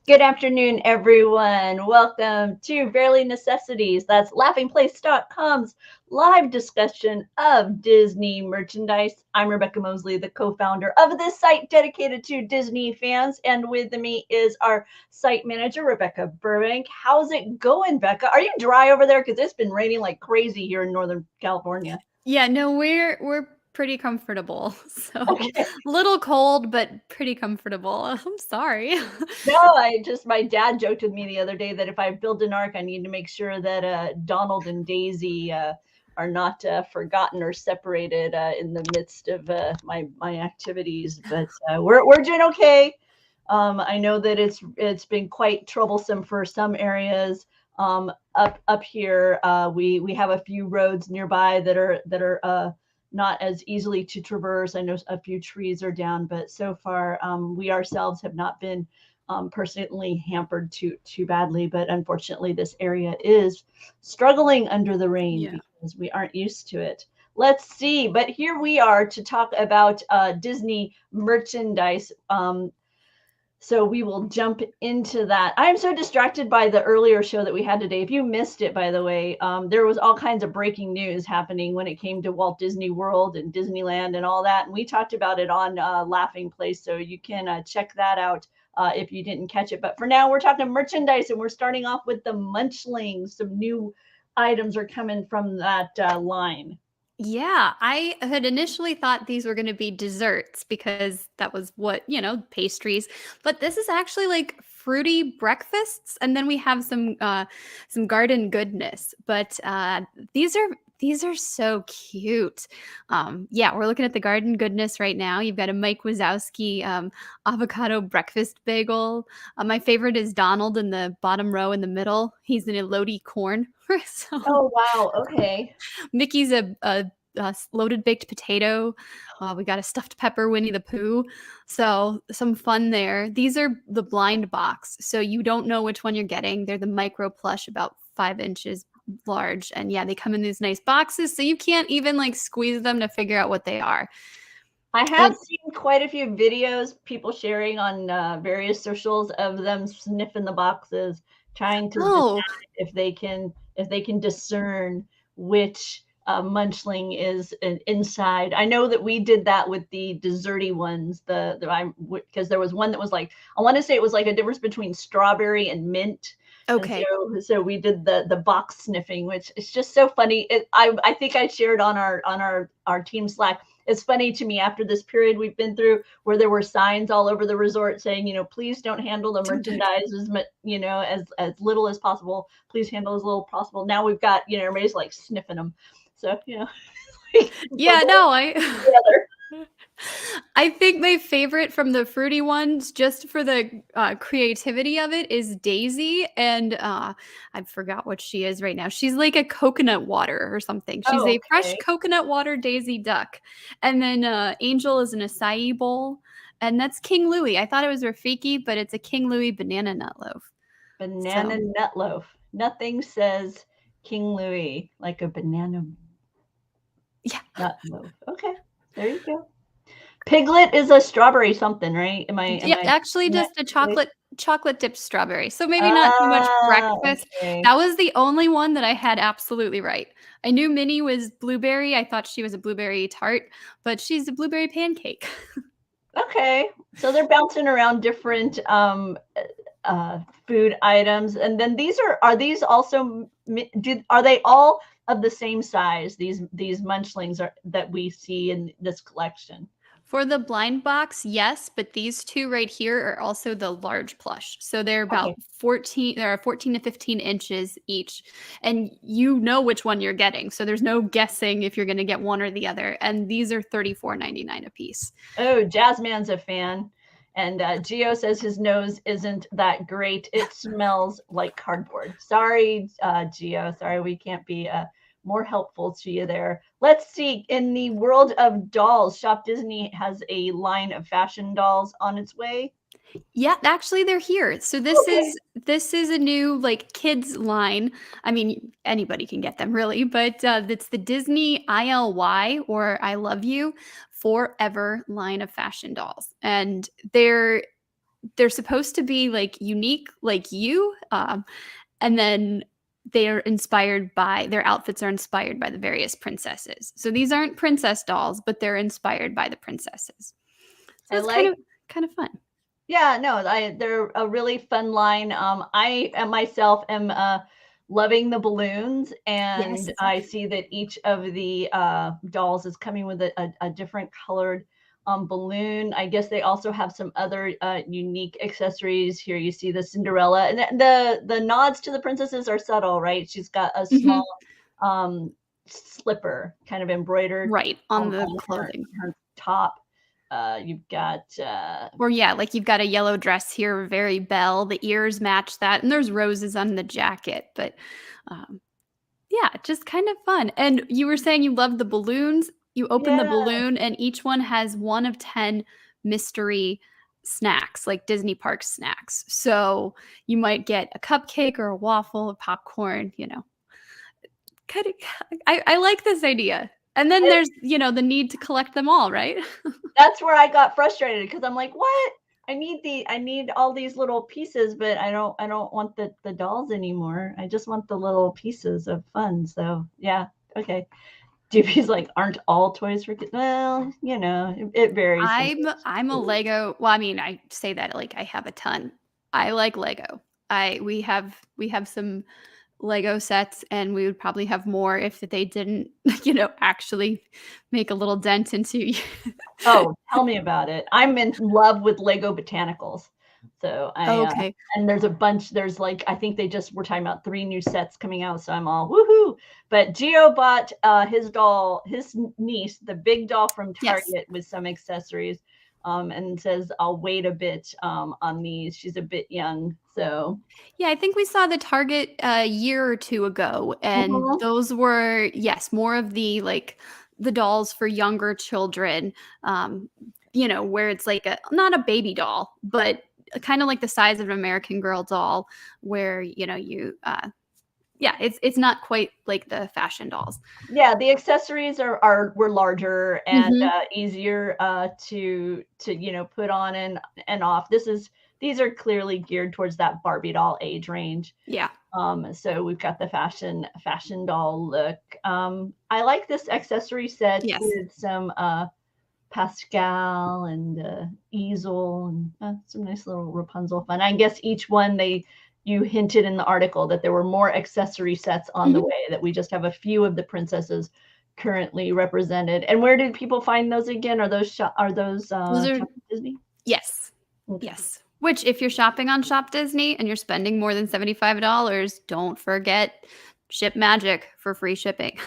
Good afternoon, everyone. Welcome to Barely Necessities. That's laughingplace.com's live discussion of Disney merchandise. I'm Rebekah Mosley, the co-founder of this site dedicated to Disney fans. And with me is our site manager, Rebekah Burbank. How's it going, Becca? Are you dry over there? Because it's been raining like crazy here in Northern California. Yeah, no, we're pretty comfortable. So Okay. a little cold, but pretty comfortable. I'm sorry. No, my dad joked with me the other day that if I build an ark, I need to make sure that Donald and Daisy are not forgotten or separated in the midst of my activities. But we're doing okay. I know that it's been quite troublesome for some areas. Up here, we have a few roads nearby that are not as easily to traverse. I know a few trees are down, but so far we ourselves have not been personally hampered too badly. But unfortunately, this area is struggling under the rain Yeah. because we aren't used to it. Let's see. But here we are to talk about Disney merchandise. So we will jump into that. I'm so distracted by the earlier show that we had today. If you missed it, by the way, there was all kinds of breaking news happening when it came to Walt Disney World and Disneyland and all that. And we talked about it on Laughing Place. So you can check that out if you didn't catch it. But for now, we're talking merchandise and we're starting off with the Munchlings. Some new items are coming from that line. Yeah, I had initially thought these were going to be desserts because that was what, pastries. But this is actually like fruity breakfasts, and then we have some garden goodness. But these are so cute. Yeah, we're looking at the garden goodness right now. You've got a Mike Wazowski avocado breakfast bagel. My favorite is Donald in the bottom row in the middle. He's in a Lodi corn. So Oh, wow. Okay. Mickey's a loaded baked potato. We got a stuffed pepper Winnie the Pooh. So some fun there. These are the blind box. So you don't know which one you're getting. They're the micro plush, about 5 inches large. And yeah, they come in these nice boxes. So you can't even like squeeze them to figure out what they are. I have And seen quite a few videos, people sharing on various socials of them sniffing the boxes, trying to decide oh, if they can discern which munchling is inside. I know that we did that with the desserty ones. Because there was one that was like, I want to say it was like a difference between strawberry and mint. And okay. so we did the box sniffing, which is just so funny. I think I shared on our team Slack. It's funny to me after this period we've been through where there were signs all over the resort saying, please don't handle the merchandise as little as possible. Please handle as little as possible. Now we've got, everybody's like sniffing them. So, Yeah, no, I together. I think my favorite from the fruity ones, just for the creativity of it, is Daisy, and I forgot what she is right now. She's like a coconut water or something. She's Oh, a fresh okay. coconut water Daisy duck, and then Angel is an acai bowl, and that's King Louie. I thought it was Rafiki, but it's a King Louie banana nut loaf. Banana So nut loaf. Nothing says King Louis like a banana yeah, nut loaf. Okay. There you go. Piglet is a strawberry something, right? Am yeah, I actually in that just a situation? chocolate dipped strawberry. So maybe not too much Ah, breakfast. okay. That was the only one that I had absolutely right. I knew Minnie was blueberry. I thought she was a blueberry tart, but she's a blueberry pancake. Okay. So they're bouncing around different food items. And then are these also are they all of the same size? These munchlings are that we see in this collection. For the blind box, yes, but these two right here are also the large plush. So they're about Okay. 14, they're 14 to 15 inches each. And you know which one you're getting. So there's no guessing if you're going to get one or the other. And these are $34.99 a piece. Oh, Jazzman's a fan. And Geo says his nose isn't that great. It smells like cardboard. Sorry, Geo. Sorry, we can't be more helpful to you there. Let's see. In the world of dolls, Shop Disney has a line of fashion dolls on its way. Yeah, actually they're here. So Okay. this is a new like kids line. I mean, anybody can get them really, but it's the Disney ILY or I Love You Forever line of fashion dolls. And they're they're supposed to be like unique like you, and then their outfits are inspired by the various princesses. So these aren't princess dolls, but they're inspired by the princesses. So I it's like. kind of fun. Yeah, no, they're a really fun line. I myself am loving the balloons, Yes. and I see that each of the dolls is coming with a different colored balloon. I guess they also have some other unique accessories. Here you see the Cinderella, and the nods to the princesses are subtle, right? She's got a Mhm. small slipper kind of embroidered Right, on the on clothing. her top. You've got Or yeah, like you've got a yellow dress here, very Belle. The ears match that, and there's roses on the jacket. But um, yeah, just kind of fun. And you were saying you love the balloons. You open the yeah. balloon, and each one has one of 10 mystery snacks, like Disney park snacks. So you might get a cupcake or a waffle, popcorn, Kind of, I like this idea. And then there's, the need to collect them all, right? That's where I got frustrated because I'm like, "What? I need all these little pieces, but I don't want the dolls anymore. I just want the little pieces of fun." So, yeah, okay. Doopy's like, "Aren't all toys for kids?" Well, it varies from I'm a Lego. Well, I mean, I say that like I have a ton. I like Lego. I we have some Lego sets, and we would probably have more if they didn't, actually make a little dent into. Oh, tell me about it. I'm in love with Lego botanicals. So Okay. and there's a bunch, there's like, I think they just were talking about 3 new sets coming out, so I'm all woohoo. But Gio bought his doll, his niece, the big doll from Yes. Target with some accessories, and says, I'll wait a bit on these. She's a bit young. So Yeah, I think we saw the Target a year or 2 ago, and mhm. those were, yes, more of the, like, the dolls for younger children, where it's like not a baby doll, but kinda like the size of an American Girl doll where, yeah, it's not quite like the fashion dolls. Yeah, the accessories are were larger and Mhm. easier to put on and off. These are clearly geared towards that Barbie doll age range. Yeah. So we've got the fashion doll look. I like this accessory set Yes. with some Pascal and easel and some nice little Rapunzel fun. I guess each one you hinted in the article that there were more accessory sets on the Mhm. way, that we just have a few of the princesses currently represented. And where did people find those again? Are those Those are Shop Disney? yes. Okay. Yes. Which if you're shopping on Shop Disney and you're spending more than $75, don't forget Ship Magic for free shipping.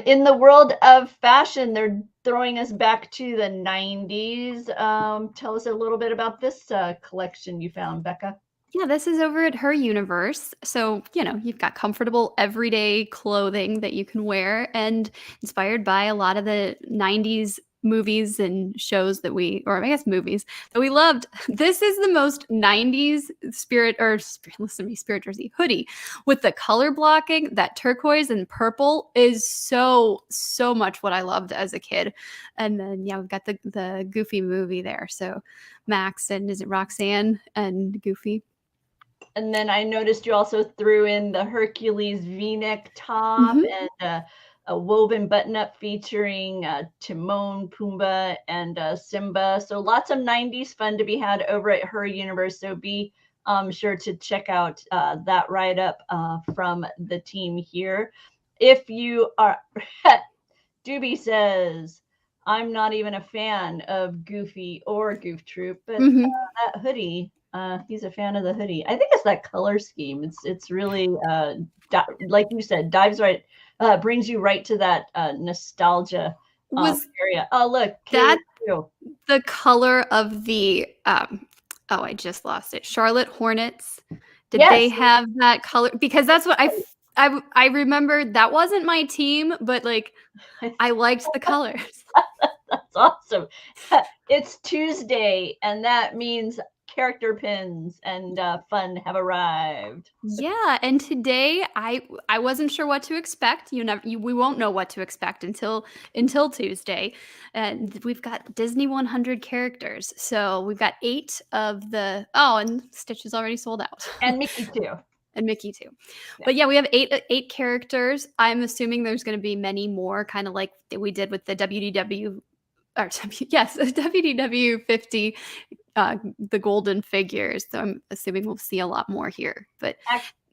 In the world of fashion, they're throwing us back to the 90s. Tell us a little bit about this collection you found, Becca. Yeah, this is over at Her Universe. So, you've got comfortable everyday clothing that you can wear and inspired by a lot of the 90s movies and shows or I guess movies that we loved. This is the most 90s listen to me, spirit jersey hoodie with the color blocking. That turquoise and purple is so, so much what I loved as a kid. And then, yeah, we've got the Goofy movie there. So, Max and is it Roxanne and Goofy? And then I noticed you also threw in the Hercules V-neck top Mhm. and a woven button-up featuring Timon, Pumbaa, and Simba. So lots of 90s fun to be had over at Her Universe. So be sure to check out that write-up from the team here. If you are, Doobie says, I'm not even a fan of Goofy or Goof Troop, but Mhm. that hoodie, he's a fan of the hoodie. I think it's that color scheme. It's really like you said, dives right, brings you right to that nostalgia Was area. Oh, look, Kaylee that too. the color of the, oh, I just lost it, Charlotte Hornets? Did they Yes, have that color? Because that's what I remember that wasn't my team, but, like, I liked the colors. that's awesome. It's Tuesday, and that means character pins and fun have arrived. Yeah, and today I wasn't sure what to expect. We won't know what to expect until Tuesday. And we've got Disney 100 characters. So we've got 8 of the and Stitch is already sold out. And Mickey too. And Mickey too. Yeah. But yeah, we have eight characters. I'm assuming there's going to be many more, kind of like we did with the WDW or yes, WDW 50 the golden figures. So I'm assuming we'll see a lot more here. But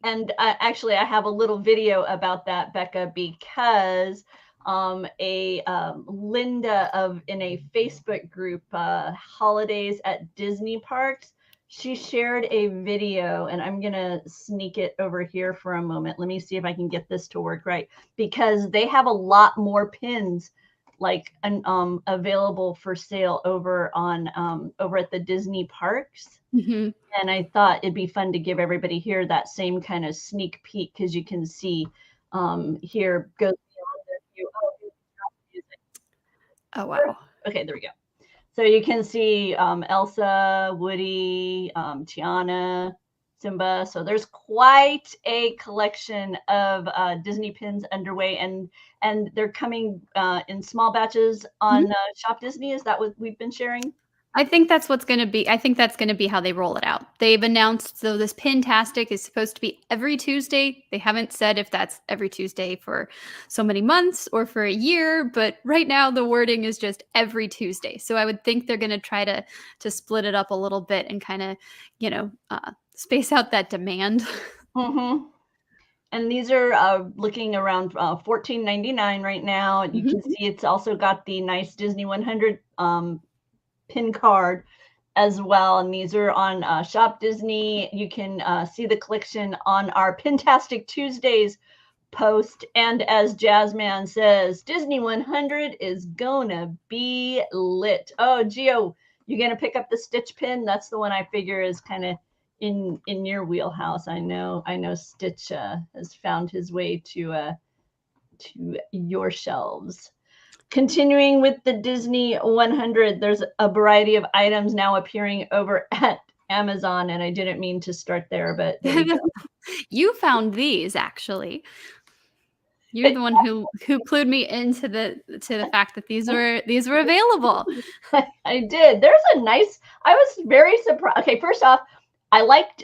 actually, I have a little video about that, Bekah, because Linda in a Facebook group, Holidays at Disney Parks, she shared a video, and I'm gonna sneak it over here for a moment. Let me see if I can get this to work right, because they have a lot more pins like available for sale over at the Disney parks. Mm-hmm. And I thought it'd be fun to give everybody here that same kind of sneak peek, because you can see here goes beyond the view. Oh wow. Okay, there we go. So you can see Elsa, Woody, Tiana, Simba. So there's quite a collection of Disney pins underway, and they're coming in small batches on Shop Disney. Is that what we've been sharing? I think that's what's going to be. I think that's going to be how they roll it out. They've announced, so this Pintastic is supposed to be every Tuesday. They haven't said if that's every Tuesday for so many months or for a year, but right now the wording is just every Tuesday. So I would think they're going to try to split it up a little bit and kind of, space out that demand. Mm-hmm. And these are looking around $14.99 right now. You can see it's also got the nice Disney 100 pin card as well. And these are on Shop Disney. You can see the collection on our Pintastic Tuesdays post. And as Jazzman says, Disney 100 is gonna be lit. Oh, Gio, you gonna pick up the Stitch pin? That's the one I figure is kind of in your wheelhouse. I know Stitch has found his way to your shelves. Continuing with the Disney 100, there's a variety of items now appearing over at Amazon, and I didn't mean to start there, but there you go. You found these, actually. You're the one who clued me into the fact that these were available. I did. I was very surprised. Okay, first off,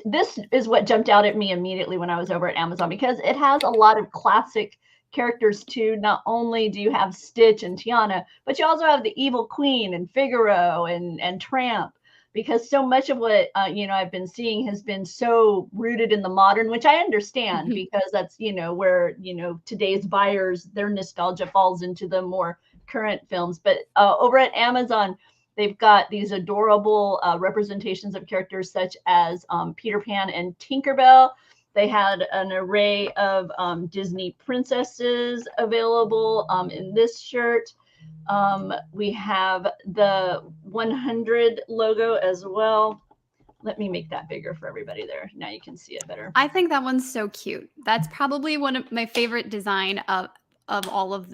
this is what jumped out at me immediately when I was over at Amazon, because it has a lot of classic characters too. Not only do you have Stitch and Tiana, but you also have the Evil Queen and Figaro and Tramp, because so much of what I've been seeing has been so rooted in the modern, which I understand, because that's where today's buyers, their nostalgia falls into the more current films. But over at Amazon, they've got these adorable representations of characters such as Peter Pan and Tinkerbell. They had an array of Disney princesses available in this shirt. We have the 100 logo as well. Let me make that bigger for everybody there. Now you can see it better. I think that one's so cute. That's probably one of my favorite design of all of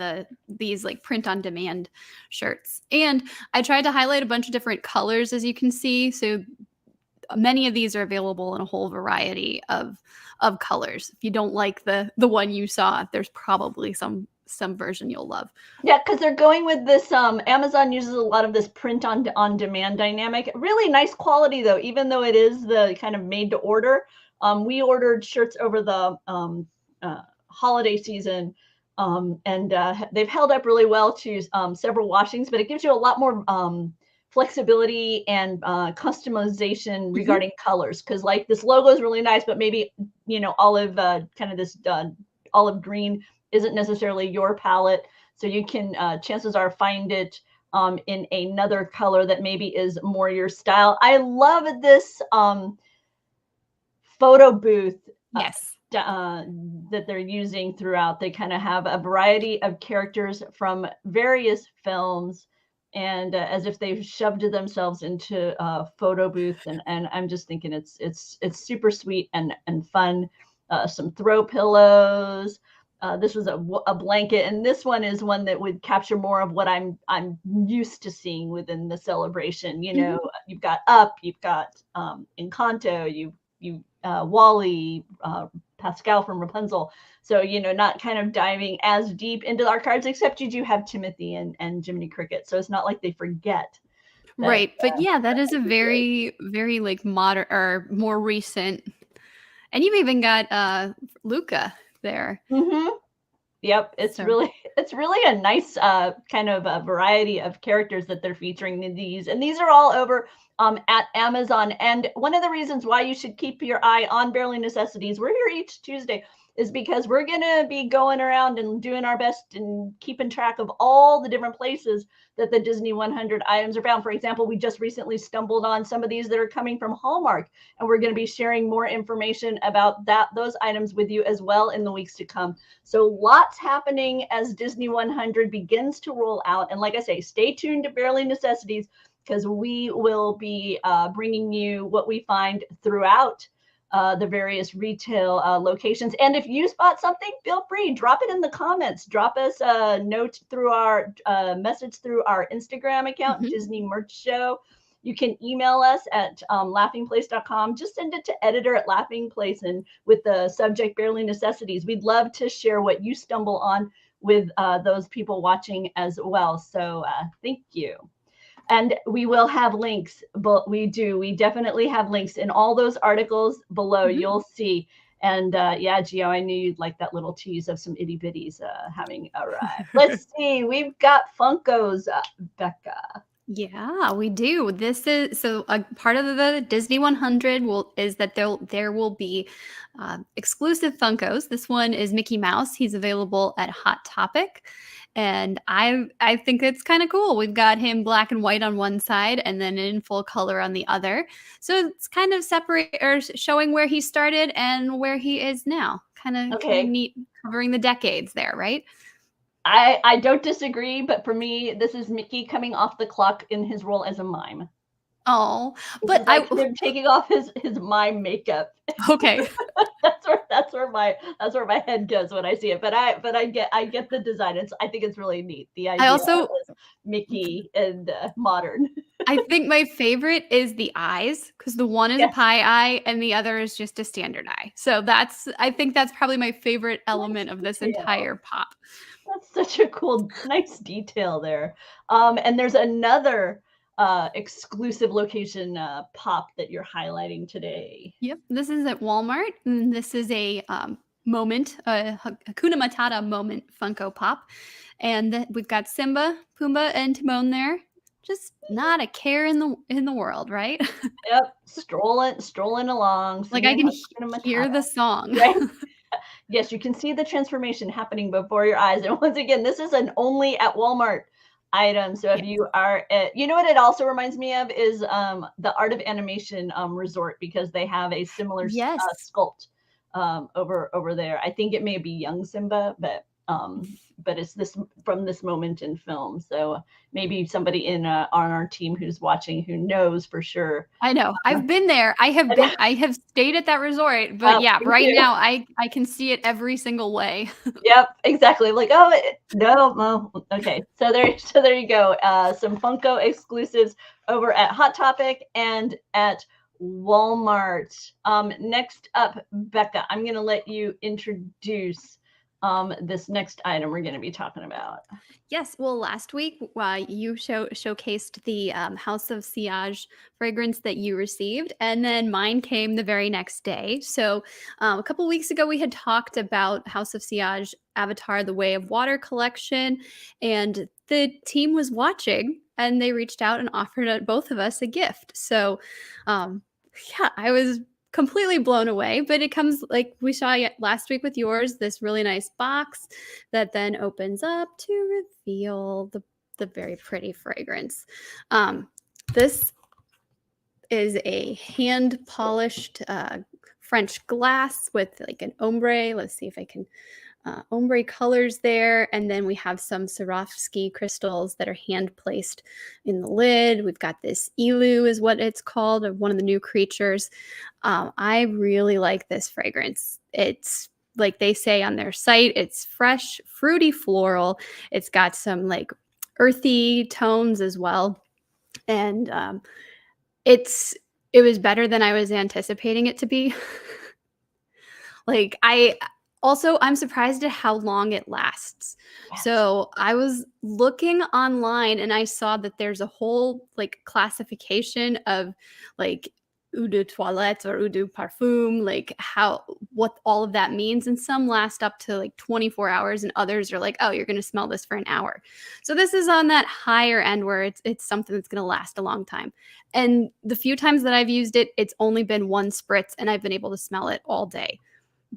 these like print on demand shirts. And I tried to highlight a bunch of different colors, as you can see. So many of these are available in a whole variety of colors. If you don't like the one you saw, there's probably some version you'll love. Yeah, because they're going with this. Amazon uses a lot of this print on demand dynamic. Really nice quality though, even though it is the kind of made to order. We ordered shirts over the holiday season, and they've held up really well to several washings, but it gives you a lot more flexibility and customization regarding colors, because like this logo is really nice, but maybe olive kind of this olive green isn't necessarily your palette, so you can chances are find it in another color that maybe is more your style. I love this photo booth yes that they're using throughout. They kind of have a variety of characters from various films, and as if they've shoved themselves into a photo booth, and I'm just thinking it's super sweet and fun. Some throw pillows. this was a blanket, and this one is one that would capture more of what I'm used to seeing within the celebration. You know, you've got Up, you've got Encanto, you Wally, Pascal from Rapunzel. So, you know, not kind of diving as deep into our cards, except you do have Timothy and Jiminy Cricket. So it's not like they forget that. Right. But yeah, that is a very, very like modern or more recent. And you've even got Luca there. Mm-hmm. Yep, it's really a nice kind of a variety of characters that they're featuring in these, and these are all over at Amazon. And one of the reasons why you should keep your eye on Barely Necessities, we're here each Tuesday, is because we're gonna be going around and doing our best and keeping track of all the different places that the Disney 100 items are found. For example, we just recently stumbled on some of these that are coming from Hallmark, and we're going to be sharing more information about those items with you as well in the weeks to come. So lots happening as Disney 100 begins to roll out. And like I say, stay tuned to Barely Necessities, because we will be bringing you what we find throughout the various retail locations. And if you spot something, feel free, drop it in the comments. Drop us a note through our message through our Instagram account, Disney Merch Show. You can email us at laughingplace.com. Just send it to editor@laughingplace and with the subject Barely Necessities. We'd love to share what you stumble on with those people watching as well. So thank you. And we will have links, but we definitely have links in all those articles below. You'll see. And yeah, Gio, I knew you'd like that little tease of some itty bitties having arrived. Let's see, we've got Funkos, Bekah. Yeah, we do. This is so a part of the Disney 100 is that there will be exclusive Funkos. This one is Mickey Mouse. He's available at Hot Topic, and I think it's kind of cool. We've got him black and white on one side, and then in full color on the other. So it's kind of separate or showing where he started and where he is now. Kind of neat, covering the decades there, right? I don't disagree, but for me, this is Mickey coming off the clock in his role as a mime. Oh, but him taking off his mime makeup. Okay. that's where my head goes when I see it. But I get the design. I think it's really neat. The idea of Mickey and modern. I think my favorite is the eyes, because the one is a pie eye and the other is just a standard eye. So I think that's probably my favorite element of this entire pop. That's such a cool, nice detail there. And there's another exclusive location pop that you're highlighting today. Yep, this is at Walmart. And this is a moment, a Hakuna Matata moment Funko Pop. And we've got Simba, Pumbaa, and Timon there. Just not a care in the world, right? Yep, strolling along. Like I can hear the song. Right? Yes, you can see the transformation happening before your eyes. And once again, this is an only at Walmart item. So if you are at, you know what it also reminds me of is the Art of Animation resort, because they have a similar sculpt over there. I think it may be young Simba, but it's this from this moment in film. So maybe somebody on our team who's watching who knows for sure. I know. I've been there. I have stayed at that resort, but yeah, right now I can see it every single way. Yep, exactly. Like, no. Okay. So there you go. Some Funko exclusives over at Hot Topic and at Walmart. Next up, Bekah, I'm going to let you introduce this next item we're going to be talking about. Yes. Well, last week you showcased the House of Sillage fragrance that you received, and then mine came the very next day. So a couple weeks ago, we had talked about House of Sillage Avatar: The Way of Water collection, and the team was watching, and they reached out and offered both of us a gift. So yeah, I was completely blown away, but it comes like we saw last week with yours, this really nice box that then opens up to reveal the very pretty fragrance. This is a hand polished French glass with like an ombre. Let's see if I can ombre colors there. And then we have some Swarovski crystals that are hand placed in the lid. We've got this Elu is what it's called, one of the new creatures. I really like this fragrance. It's like they say on their site, it's fresh, fruity floral. It's got some like earthy tones as well. And it's it was better than I was anticipating it to be. Like I'm surprised at how long it lasts. Yes. So I was looking online and I saw that there's a whole like classification of like eau de toilette or eau de parfum, like what all of that means. And some last up to like 24 hours and others are like, oh, you're gonna smell this for an hour. So this is on that higher end where it's something that's gonna last a long time. And the few times that I've used it, it's only been one spritz and I've been able to smell it all day,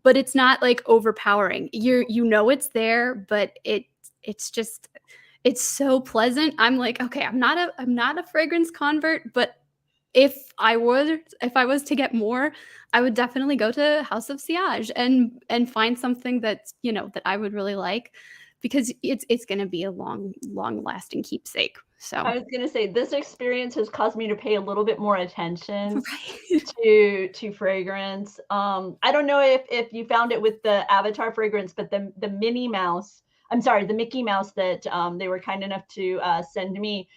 but it's not like overpowering. You know it's there, but it's just it's so pleasant. I'm like, okay, I'm not a fragrance convert, but if I was to get more, I would definitely go to House of Sillage and find something that's, that I would really like, because it's going to be a long lasting keepsake. So, I was gonna say this experience has caused me to pay a little bit more attention right. to fragrance. I don't know if you found it with the Avatar fragrance, but the Minnie Mouse, I'm sorry, the Mickey Mouse that they were kind enough to send me.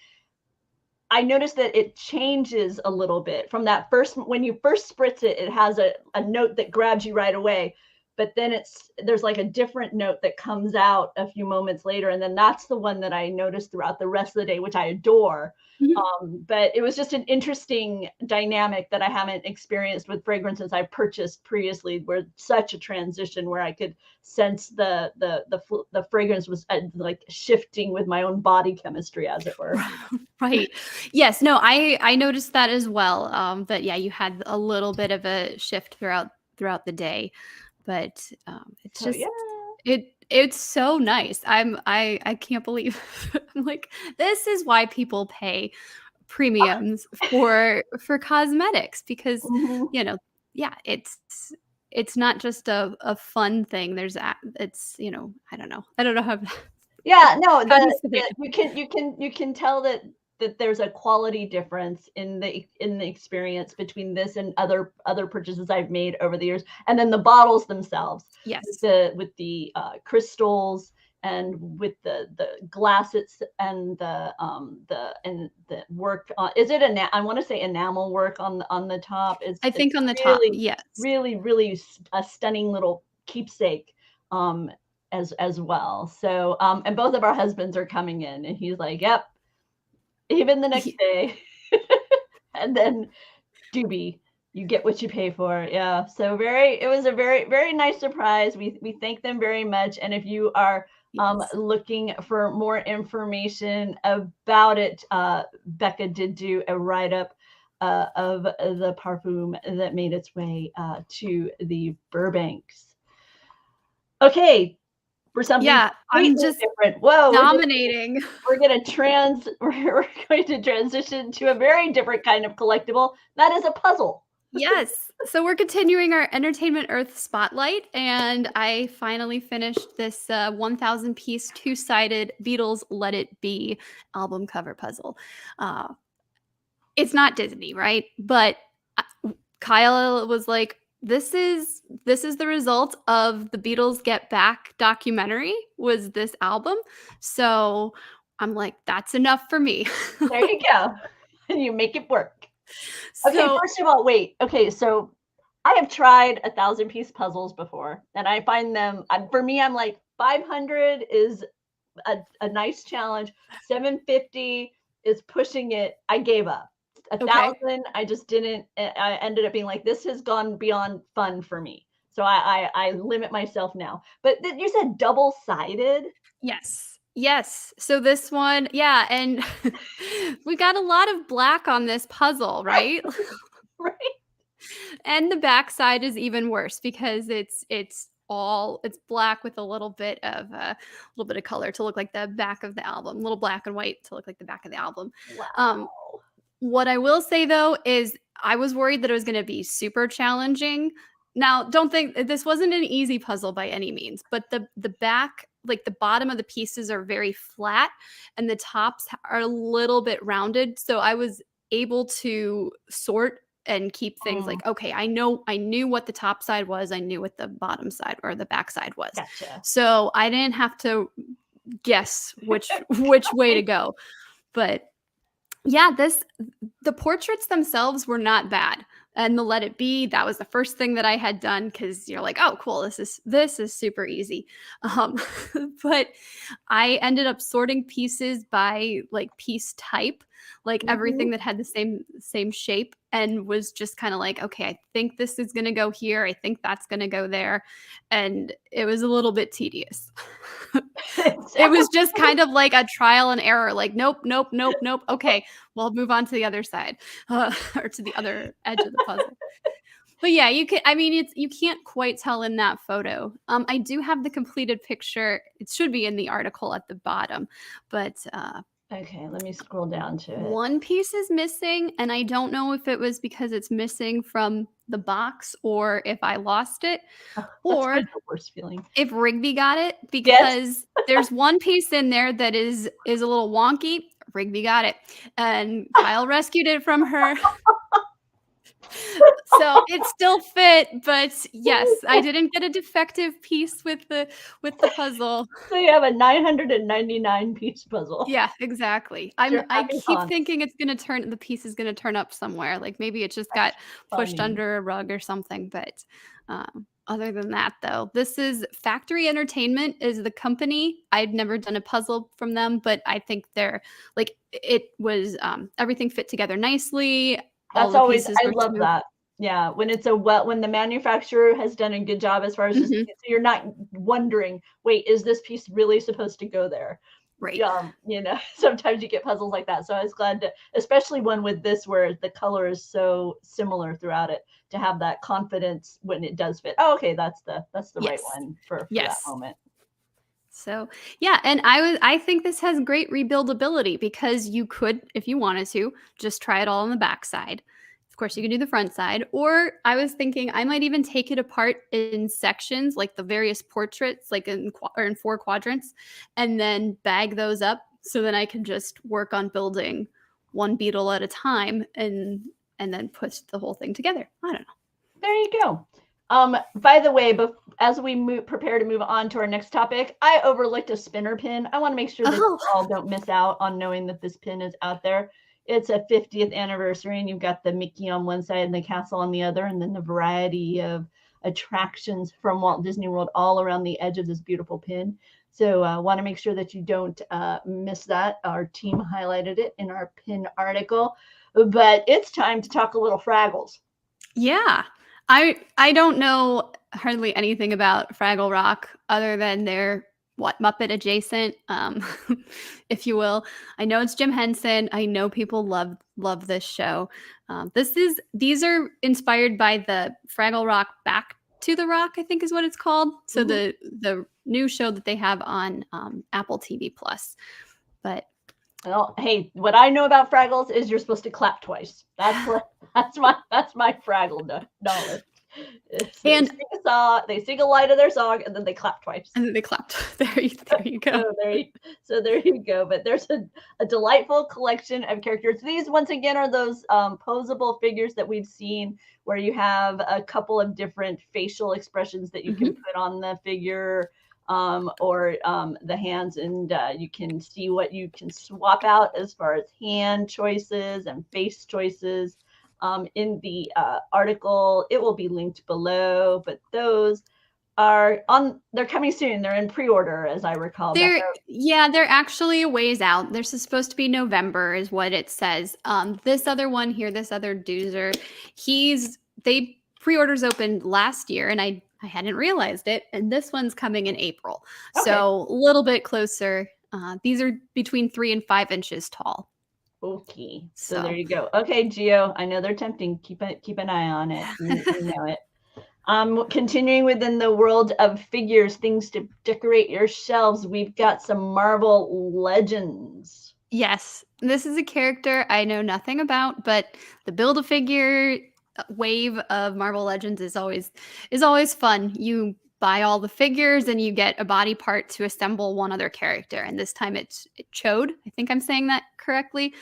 I noticed that it changes a little bit from that first, when you first spritz it, it has a note that grabs you right away. But then there's like a different note that comes out a few moments later. And then that's the one that I noticed throughout the rest of the day, which I adore. Mhm. But it was just an interesting dynamic that I haven't experienced with fragrances I purchased previously, where such a transition where I could sense the fragrance was like shifting with my own body chemistry, as it were. Right. Yes. No, I noticed that as well. That yeah, you had a little bit of a shift throughout the day, but it's So yeah. just it's so nice. I can't believe I'm like, this is why people pay premiums for cosmetics, because Mhm. you know yeah, it's not just a fun thing. It's I don't know Yeah, no, how do you say the it? you can tell that there's a quality difference in the experience between this and other purchases I've made over the years, and then the bottles themselves Yes. with the crystals and with the glasses and the work. Is it I want to say enamel work on the top? I It's think on the top, really yes. really a stunning little keepsake. Um, as well. So, and both of our husbands are coming in, and he's like, "Yep," even the next day. And then Doobie, you get what you pay for. Yeah. So it was a very nice surprise. We thank them very much. And if you are Yes. looking for more information about it, Becca did do a write up. Of the parfum that made its way to the Burbanks. Okay, for something Yeah, I'm completely just different. Whoa, dominating. we're going to transition to a very different kind of collectible. That is a puzzle. Yes. So we're continuing our Entertainment Earth spotlight, and I finally finished this 1,000 piece two-sided Beatles Let It Be album cover puzzle. Uh, it's not Disney, right? But Kyle was like, this is the result of the Beatles Get Back documentary, was this album. So I'm like, that's enough for me. There you go. And you make it work. Okay, So first of all, wait. Okay, so I have tried 1,000 piece puzzles before, and I find them, for me, I'm like 500 is a nice challenge. 750 is pushing it. I gave up. A okay. thousand, I just didn't. I ended up being like, this has gone beyond fun for me. So I limit myself now. But you said double sided, Yes. Yes. So this one, yeah, and we got a lot of black on this puzzle, right? right? And the backside is even worse because it's black with a little bit of color to look like the back of the album, a little black and white to look like the back of the album. Um, Wow. what I will say though is I was worried that it was going to be super challenging. Now, don't think this wasn't an easy puzzle by any means, but the back, like the bottom of the pieces are very flat and the tops are a little bit rounded, so I was able to sort and keep things like, okay, I knew what the top side was, I knew what the bottom side or the back side was. Gotcha. So I didn't have to guess which way to go. But yeah, the portraits themselves were not bad. And the Let It Be, that was the first thing that I had done because you're like, oh, cool, this is super easy. Um, but I ended up sorting pieces by like piece type, like everything that had the same shape, and was just kind of like, okay, I think this is going to go here. I think that's going to go there. And it was a little bit tedious. It was just kind of like a trial and error, like, nope, nope, nope, nope. Okay, well, I'll move on to the other side or to the other edge of the puzzle. But yeah, you can't quite tell in that photo. I do have the completed picture. It should be in the article at the bottom, but Okay, let me scroll down to it. one piece is missing, and I don't know if it was because it's missing from the box or if I lost it, or That's the worst feeling. if Rigby got it, because there's one piece in there that is a little wonky. Rigby got it, and Kyle rescued it from her. So it still fit, but yes, I didn't get a defective piece with the puzzle. So you have a 999 piece puzzle. Yeah, exactly. I keep thinking the piece is gonna turn up somewhere. Like maybe it just got pushed under a rug or something. But other than that, though, this is Factory Entertainment is the company. I'd never done a puzzle from them, but I think they're like it was everything fit together nicely. That's always, I love that. Yeah, when the manufacturer has done a good job as far as just, so you're not wondering, wait, is this piece really supposed to go there? Right. Sometimes you get puzzles like that. So I was glad to, especially one with this where the color is so similar throughout it, to have that confidence when it does fit. Oh, okay, that's the right one for that moment. So yeah, and I think this has great rebuildability because you could, if you wanted to, just try it all on the back side. Of course, you can do the front side, or I was thinking I might even take it apart in sections, like the various portraits, like in 4 quadrants, and then bag those up. So then I can just work on building one beetle at a time, and then put the whole thing together. I don't know. There you go. By the way, as we prepare to move on to our next topic, I overlooked a spinner pin. I want to make sure that you all don't miss out on knowing that this pin is out there. It's a 50th anniversary, and you've got the Mickey on one side and the castle on the other, and then the variety of attractions from Walt Disney World all around the edge of this beautiful pin. So I want to make sure that you don't miss that. Our team highlighted it in our pin article. But it's time to talk a little Fraggles. Yeah. I don't know hardly anything about Fraggle Rock other than they're Muppet adjacent, if you will. I know it's Jim Henson. I know people love this show. These are inspired by the Fraggle Rock Back to the Rock, I think is what it's called. So the new show that they have on Apple TV Plus. But well, hey, what I know about Fraggles is you're supposed to clap twice. That's my Fraggle knowledge. They sing a line of their song, and then they clap twice. And then they clapped. There you go. So there you go. But there's a delightful collection of characters. These, once again, are those posable figures that we've seen where you have a couple of different facial expressions that you can put on the figure. Or the hands, and you can see what you can swap out as far as hand choices and face choices. In the article, it will be linked below, but those they're coming soon. They're in pre-order, as I recall. They're actually a ways out. They're supposed to be November is what it says. This other one here, this other doozer, they pre-orders opened last year, and I hadn't realized it, and this one's coming in April. Okay. So a little bit closer. These are between 3 and 5 inches tall. Okay, so there you go. Okay, Gio, I know they're tempting. Keep an eye on it. You know it. Continuing within the world of figures, things to decorate your shelves, we've got some Marvel Legends. Yes, this is a character I know nothing about, but the Build-A-Figure wave of Marvel Legends is always fun. You buy all the figures and you get a body part to assemble one other character. And this time it's Chode. I think I'm saying that correctly.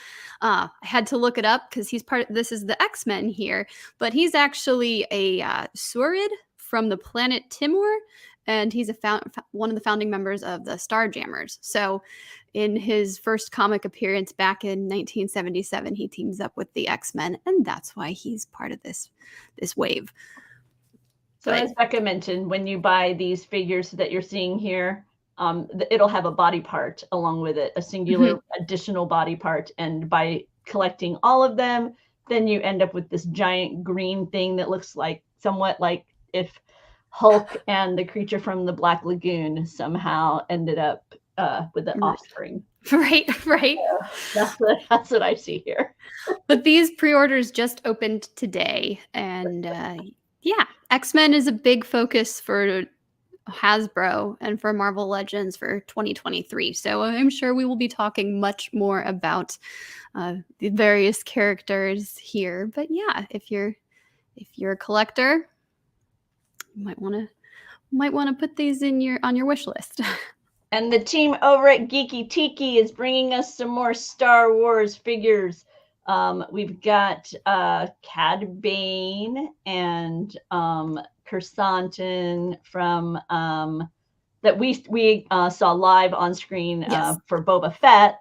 I had to look it up because this is the X-Men here, but he's actually a Surid from the planet Timor, and he's one of the founding members of the Starjammers. So in his first comic appearance back in 1977, he teams up with the X-Men, and that's why he's part of this wave. So as Bekah mentioned, when you buy these figures that you're seeing here, it'll have a body part along with it, a singular additional body part. And by collecting all of them, then you end up with this giant green thing that looks like somewhat like if Hulk and the creature from the Black Lagoon somehow ended up with the offspring. Right. So that's what I see here. But these pre-orders just opened today, and yeah, X-Men is a big focus for Hasbro and for Marvel Legends for 2023. So I'm sure we will be talking much more about the various characters here. But yeah, if you're a collector, you might want to put these on your wish list. And the team over at Geeky Tiki is bringing us some more Star Wars figures. We've got Cad Bane and Kersantin from that we saw live on screen for Boba Fett.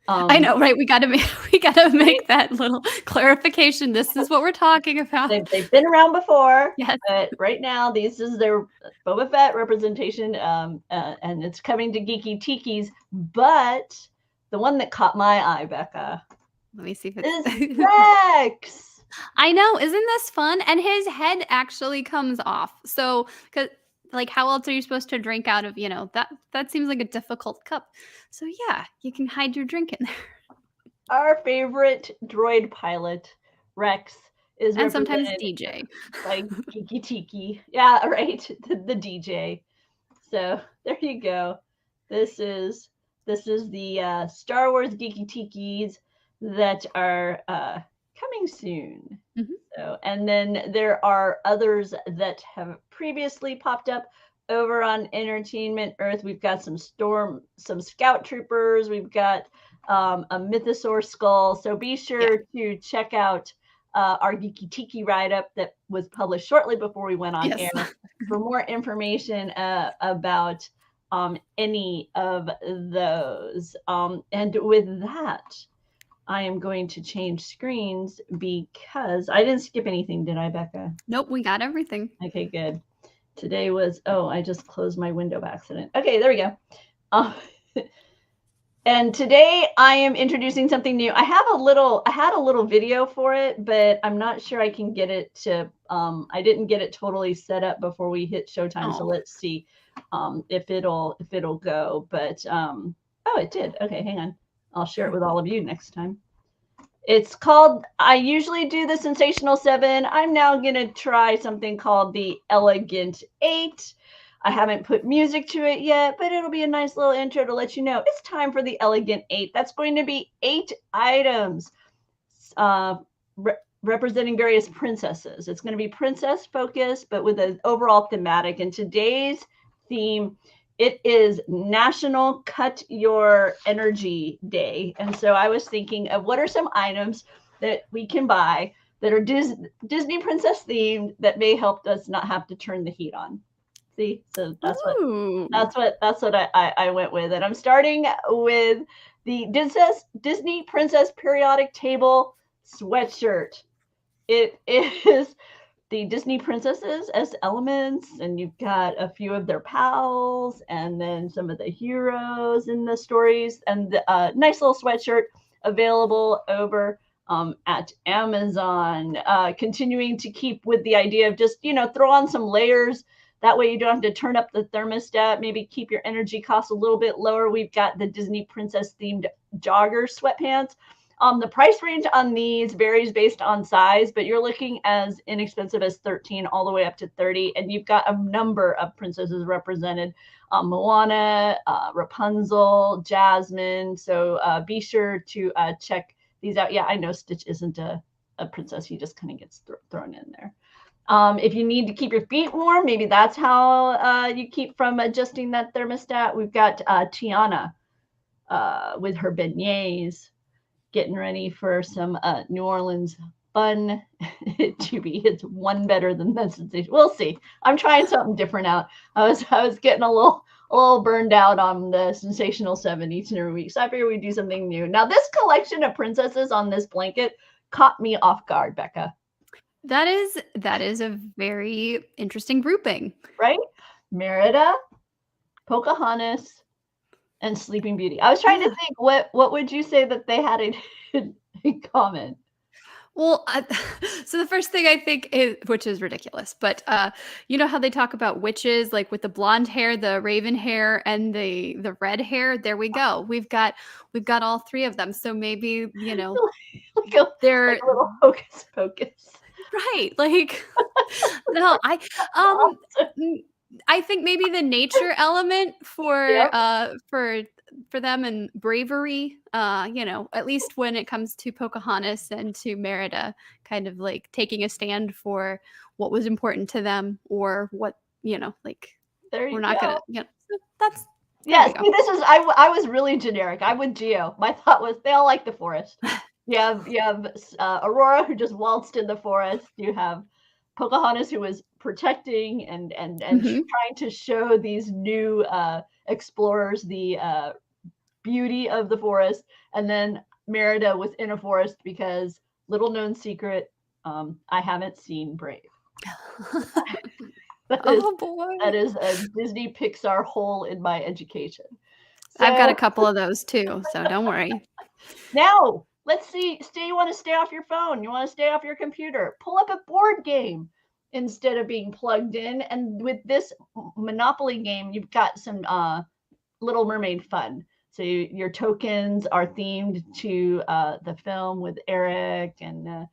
I know, right? We gotta make that little clarification. This is what we're talking about. They've been around before, yes. But right now this is their Boba Fett representation, and it's coming to Geeky Tiki's. But the one that caught my eye, Bekah, let me see if it's Rex. I know, isn't this fun? And his head actually comes off. So, because like, how else are you supposed to drink out of, that seems like a difficult cup. So yeah, you can hide your drink in there. Our favorite droid pilot, Rex, is and sometimes DJ. Like Geeky Tiki. Yeah, right. The DJ. So there you go. This is the Star Wars Geeky Tikis that are coming soon. So, and then there are others that have previously popped up over on Entertainment Earth. We've got some Scout Troopers. We've got a Mythosaur skull. So be sure to check out our Geeky Tiki write-up that was published shortly before we went on air for more information about any of those. And with that, I am going to change screens because I didn't skip anything, did I, Bekah? Nope, we got everything. Okay, good. Today was, I just closed my window by accident. Okay, there we go. And today I am introducing something new. I had a little video for it, but I'm not sure I can get it to, I didn't get it totally set up before we hit showtime. So let's see if it'll go, but, oh, it did. Okay, hang on. I'll share it with all of you next time. It's called, I usually do the Sensational 7. I'm now going to try something called the Elegant 8. I haven't put music to it yet, but it'll be a nice little intro to let you know it's time for the Elegant 8. That's going to be 8 items representing various princesses. It's going to be princess focused, but with an overall thematic. And today's theme, it is National Cut Your Energy Day. And so I was thinking of what are some items that we can buy that are Disney princess themed that may help us not have to turn the heat on. See, so that's what I went with. And I'm starting with the Disney Princess Periodic Table sweatshirt. It is the Disney princesses as elements, and you've got a few of their pals, and then some of the heroes in the stories, and the nice little sweatshirt available over at Amazon. Continuing to keep with the idea of just, throw on some layers. That way you don't have to turn up the thermostat, maybe keep your energy costs a little bit lower. We've got the Disney princess themed jogger sweatpants. The price range on these varies based on size, but you're looking as inexpensive as $13 all the way up to $30. And you've got a number of princesses represented. Moana, Rapunzel, Jasmine. So be sure to check these out. Yeah, I know Stitch isn't a princess. He just kind of gets thrown in there. If you need to keep your feet warm, maybe that's how you keep from adjusting that thermostat. We've got Tiana with her beignets, getting ready for some New Orleans fun. It's one better than the sensation. We'll see. I'm trying something different out. I was getting a little burned out on the Sensational Seven each and every week, so I figured we'd do something new. Now, this collection of princesses on this blanket caught me off guard, Bekah. That is a very interesting grouping. Right? Merida, Pocahontas, and Sleeping Beauty. I was trying to think what would you say that they had in common? Well, so the first thing I think is, which is ridiculous, but you know how they talk about witches, like with the blonde hair, the raven hair, and the red hair. There we go. We've got all three of them. So maybe like they're a little hocus pocus. right. Like no, I think maybe the nature element Yep. for them and bravery, at least when it comes to Pocahontas and to Merida, kind of like taking a stand for what was important to them or what, like There we're you not go. gonna, so that's there Yes, we go. see, this is I was really generic. I would Geo. My thought was they all like the forest. You have Aurora who just waltzed in the forest. You have Pocahontas who was protecting and Mhm. trying to show these new explorers the beauty of the forest, and then Merida within a forest because little known secret, I haven't seen Brave. That is Oh boy. that is a Disney Pixar hole in my education. I've got a So couple of those too, so don't worry. now let's see. You want to stay off your phone. You want to stay off your computer. Pull up a board game instead of being plugged in. And with this Monopoly game, you've got some Little Mermaid fun. So your tokens are themed to the film with Eric and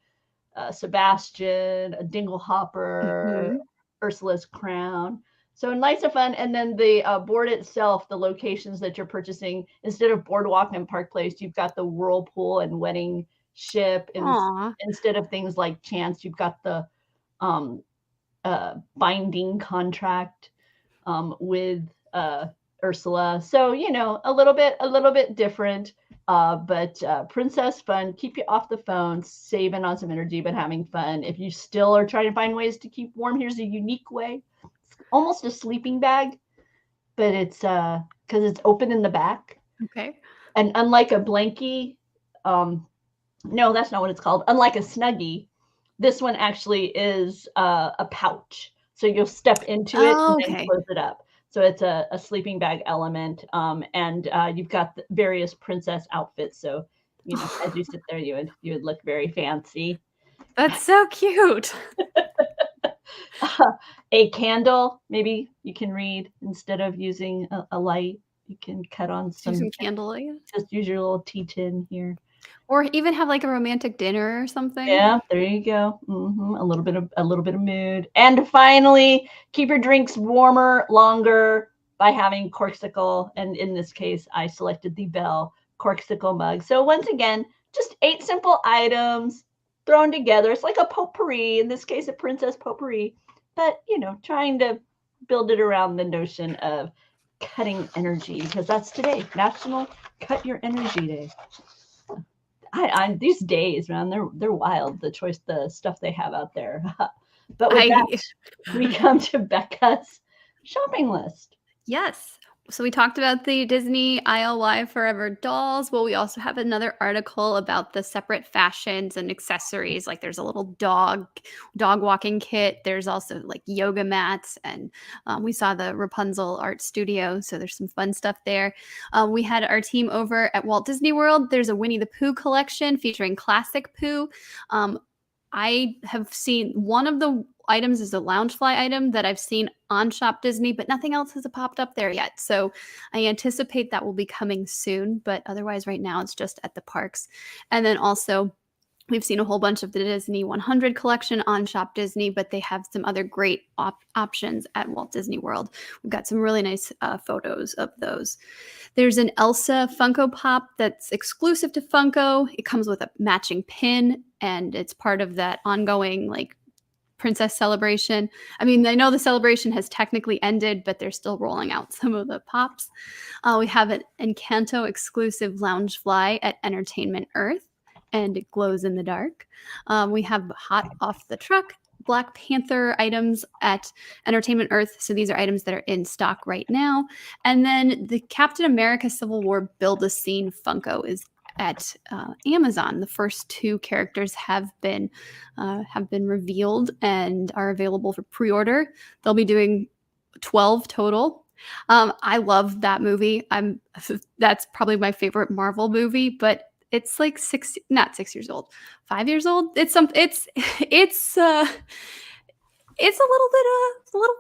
Sebastian, a Dingle Hopper, Mhm. Ursula's crown. So nice and fun. And then the board itself, the locations that you're purchasing, instead of Boardwalk and Park Place, you've got the Whirlpool and Wedding Ship. Aw. Instead of things like Chance, you've got the um, binding contract with Ursula. So a little bit different, but princess fun. Keep you off the phone, saving on some energy, but having fun. If you still are trying to find ways to keep warm, here's a unique way. It's almost a sleeping bag, but it's because it's open in the back, Okay. and unlike a blankie, no, that's not what it's called. Unlike a snuggie, this one actually is a pouch. So you'll step into it and Oh, then okay. close it up. So it's a sleeping bag element, and you've got the various princess outfits. So as you sit there, you would look very fancy. That's so cute. A candle, maybe you can read instead of using a light. You can cut on Do some. some candlelight. Just use your little tea tin here. Or even have, like, a romantic dinner or something. Yeah, there you go. A little bit of mood. And finally, keep your drinks warmer longer by having corksicle. And in this case, I selected the Bell corksicle mug. So once again, just 8 simple items thrown together. It's like a potpourri, in this case, a princess potpourri. But trying to build it around the notion of cutting energy because that's today, National Cut Your Energy Day. These days, man, they're wild. The stuff they have out there. But with that, I we come to Becca's shopping list. Yes. So we talked about the Disney ILY Forever dolls. Well, we also have another article about the separate fashions and accessories. Like there's a little dog walking kit. There's also like yoga mats, and we saw the Rapunzel art studio. So there's some fun stuff there. We had our team over at Walt Disney World. There's a Winnie the Pooh collection featuring classic Pooh. I have seen one of the items is a Loungefly item that I've seen on Shop Disney, but nothing else has popped up there yet. So I anticipate that will be coming soon, but otherwise right now it's just at the parks. And then also we've seen a whole bunch of the Disney100 collection on Shop Disney, but they have some other great options at Walt Disney World. We've got some really nice photos of those. There's an Elsa Funko Pop that's exclusive to Funko. It comes with a matching pin, and it's part of that ongoing like Princess Celebration. I mean, I know the celebration has technically ended, but they're still rolling out some of the pops. We have an Encanto exclusive Loungefly at Entertainment Earth, and it glows in the dark. We have Hot Off the Truck Black Panther items at Entertainment Earth. So these are items that are in stock right now. And then the Captain America Civil War Build-A-Scene Funko is at Amazon. The first 2 characters have been revealed and are available for pre-order. They'll be doing 12 total. I love that movie. That's probably my favorite Marvel movie, but it's like not 6 years old, 5 years old. It's a little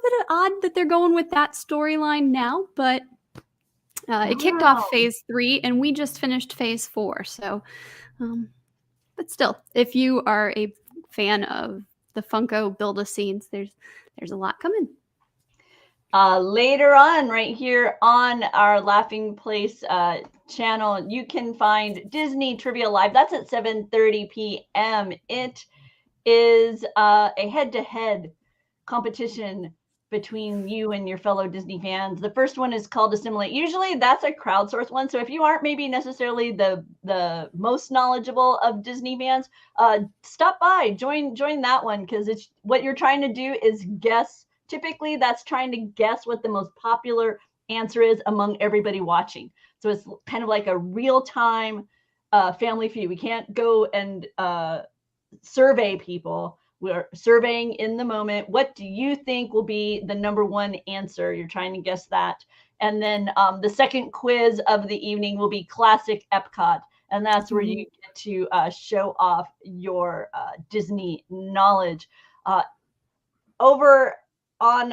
bit odd that they're going with that storyline now, but it kicked off phase 3 and we just finished phase 4. So, but still, if you are a fan of the Funko Build-A-Scenes, there's a lot coming. Later on, right here on our Laughing Place channel, you can find Disney Trivia Live. That's at 7:30 p.m. It is a head-to-head competition between you and your fellow Disney fans. The first one is called Assimilate. Usually that's a crowdsourced one. So if you aren't maybe necessarily the most knowledgeable of Disney fans, stop by, join that one, because it's what you're trying to do is guess. Typically that's trying to guess what the most popular answer is among everybody watching. So it's kind of like a real-time Family Feud. We can't go and survey people. We're surveying in the moment. What do you think will be the number one answer? You're trying to guess that. And then the second quiz of the evening will be Classic Epcot. And that's where you get to show off your Disney knowledge. Over on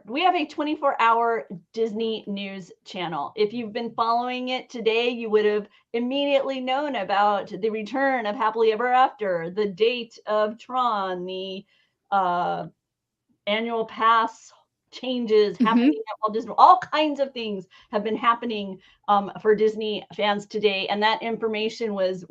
we have a 24-hour Disney news channel. If you've been following it today, you would have immediately known about the return of Happily Ever After, the date of Tron, the annual pass changes happening at Walt Disney. All kinds of things have been happening for Disney fans today, and that information was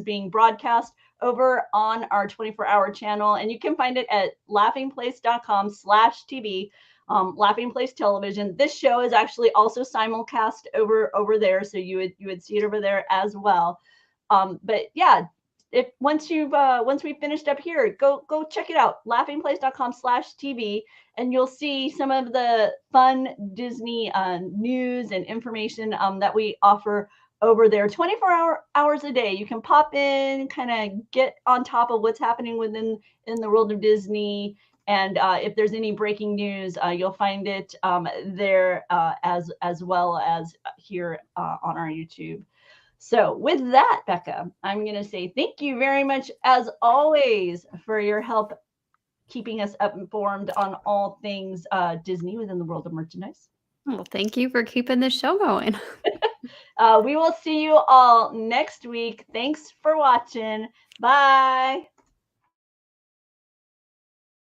being broadcast over on our 24-hour channel, and you can find it at laughingplace.com/TV, Laughing Place Television. This show is actually also simulcast over there, so you would see it over there as well. But yeah, once we finished up here, go check it out, laughingplace.com/TV, and you'll see some of the fun Disney news and information that we offer over there 24 hours a day. You can pop in, kind of get on top of what's happening in the world of Disney. And if there's any breaking news, you'll find it there as well as here on our YouTube. So with that, Bekah, I'm going to say thank you very much, as always, for your help keeping us up informed on all things Disney within the world of merchandise. Well, thank you for keeping this show going. We will see you all next week. Thanks for watching. Bye.